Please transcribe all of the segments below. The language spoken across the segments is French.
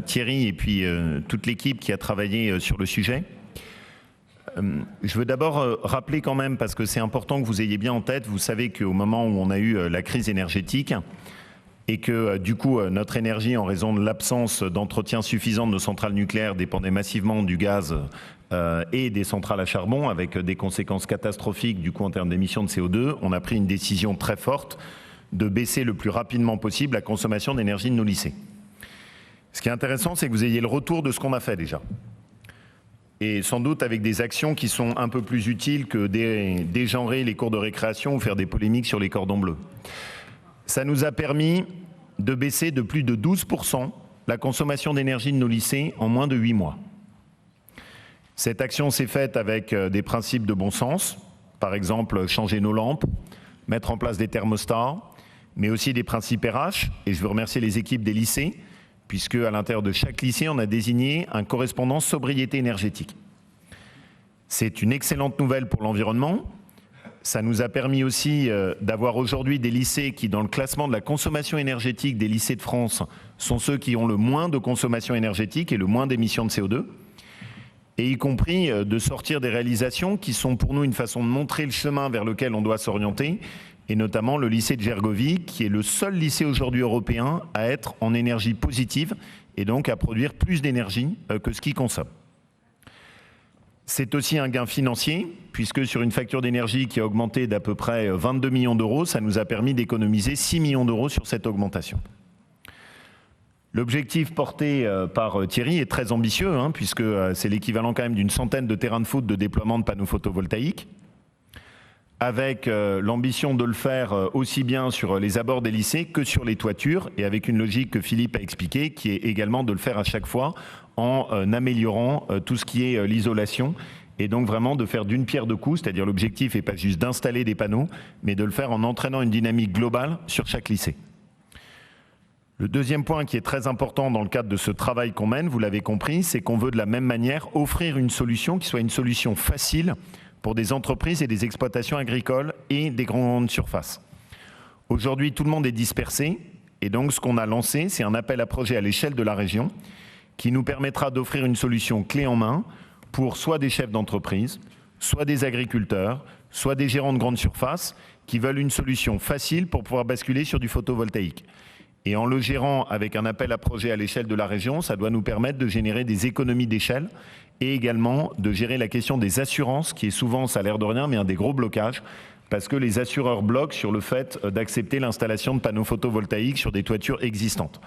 Thierry et puis toute l'équipe qui a travaillé sur le sujet. Je veux d'abord rappeler quand même, parce que c'est important que vous ayez bien en tête, vous savez qu'au moment où on a eu la crise énergétique et que du coup notre énergie, en raison de l'absence d'entretien suffisant de nos centrales nucléaires, dépendait massivement du gaz et des centrales à charbon, avec des conséquences catastrophiques du coup en termes d'émissions de CO2, on a pris une décision très forte de baisser le plus rapidement possible la consommation d'énergie de nos lycées. Ce qui est intéressant, c'est que vous ayez le retour de ce qu'on a fait déjà. Et sans doute avec des actions qui sont un peu plus utiles que dégenrer les cours de récréation ou faire des polémiques sur les cordons bleus. Ça nous a permis de baisser de plus de 12% la consommation d'énergie de nos lycées en moins de 8 mois. Cette action s'est faite avec des principes de bon sens, par exemple changer nos lampes, mettre en place des thermostats, mais aussi des principes RH, et je veux remercier les équipes des lycées, puisque à l'intérieur de chaque lycée, on a désigné un correspondant sobriété énergétique. C'est une excellente nouvelle pour l'environnement. Ça nous a permis aussi d'avoir aujourd'hui des lycées qui, dans le classement de la consommation énergétique des lycées de France, sont ceux qui ont le moins de consommation énergétique et le moins d'émissions de CO2, et y compris de sortir des réalisations qui sont pour nous une façon de montrer le chemin vers lequel on doit s'orienter, et notamment le lycée de Gergovie, qui est le seul lycée aujourd'hui européen à être en énergie positive et donc à produire plus d'énergie que ce qu'il consomme. C'est aussi un gain financier, puisque sur une facture d'énergie qui a augmenté d'à peu près 22 millions d'euros, ça nous a permis d'économiser 6 millions d'euros sur cette augmentation. L'objectif porté par Thierry est très ambitieux, puisque c'est l'équivalent quand même d'une centaine de terrains de foot de déploiement de panneaux photovoltaïques, avec l'ambition de le faire aussi bien sur les abords des lycées que sur les toitures, et avec une logique que Philippe a expliquée, qui est également de le faire à chaque fois en améliorant tout ce qui est l'isolation, et donc vraiment de faire d'une pierre deux coups, c'est-à-dire l'objectif n'est pas juste d'installer des panneaux, mais de le faire en entraînant une dynamique globale sur chaque lycée. Le deuxième point qui est très important dans le cadre de ce travail qu'on mène, vous l'avez compris, c'est qu'on veut de la même manière offrir une solution qui soit une solution facile pour des entreprises et des exploitations agricoles et des grandes surfaces. Aujourd'hui, tout le monde est dispersé et donc ce qu'on a lancé, c'est un appel à projet à l'échelle de la région qui nous permettra d'offrir une solution clé en main pour soit des chefs d'entreprise, soit des agriculteurs, soit des gérants de grandes surfaces qui veulent une solution facile pour pouvoir basculer sur du photovoltaïque. Et en le gérant avec un appel à projet à l'échelle de la région, ça doit nous permettre de générer des économies d'échelle et également de gérer la question des assurances, qui est souvent, ça a l'air de rien, mais un des gros blocages, parce que les assureurs bloquent sur le fait d'accepter l'installation de panneaux photovoltaïques sur des toitures existantes.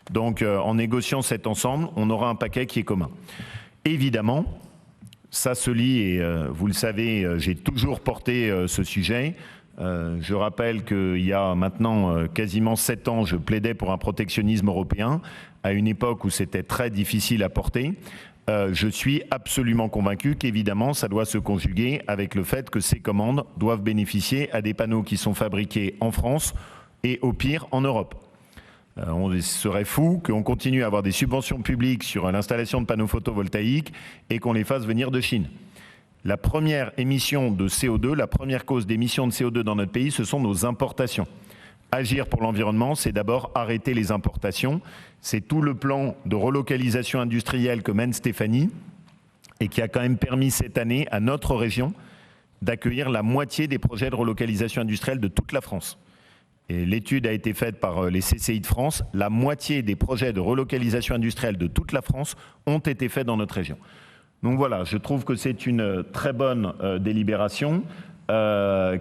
Donc en négociant cet ensemble, on aura un paquet qui est commun. Évidemment, ça se lie, et vous le savez, j'ai toujours porté ce sujet. Je rappelle qu'il y a maintenant quasiment 7 ans, je plaidais pour un protectionnisme européen, à une époque où c'était très difficile à porter. Je suis absolument convaincu qu'évidemment, ça doit se conjuguer avec le fait que ces commandes doivent bénéficier à des panneaux qui sont fabriqués en France et au pire en Europe. On serait fou qu'on continue à avoir des subventions publiques sur l'installation de panneaux photovoltaïques et qu'on les fasse venir de Chine. La première émission de CO2, la première cause d'émission de CO2 dans notre pays, ce sont nos importations. Agir pour l'environnement, c'est d'abord arrêter les importations. C'est tout le plan de relocalisation industrielle que mène Stéphanie et qui a quand même permis cette année à notre région d'accueillir la moitié des projets de relocalisation industrielle de toute la France. Et l'étude a été faite par les CCI de France. La moitié des projets de relocalisation industrielle de toute la France ont été faits dans notre région. Donc voilà, je trouve que c'est une très bonne délibération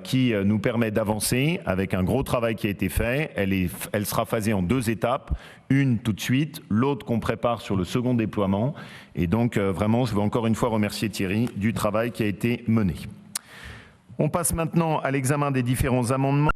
qui nous permet d'avancer avec un gros travail qui a été fait. Elle sera phasée en 2 étapes, une tout de suite, l'autre qu'on prépare sur le second déploiement. Et donc vraiment, je veux encore une fois remercier Thierry du travail qui a été mené. On passe maintenant à l'examen des différents amendements.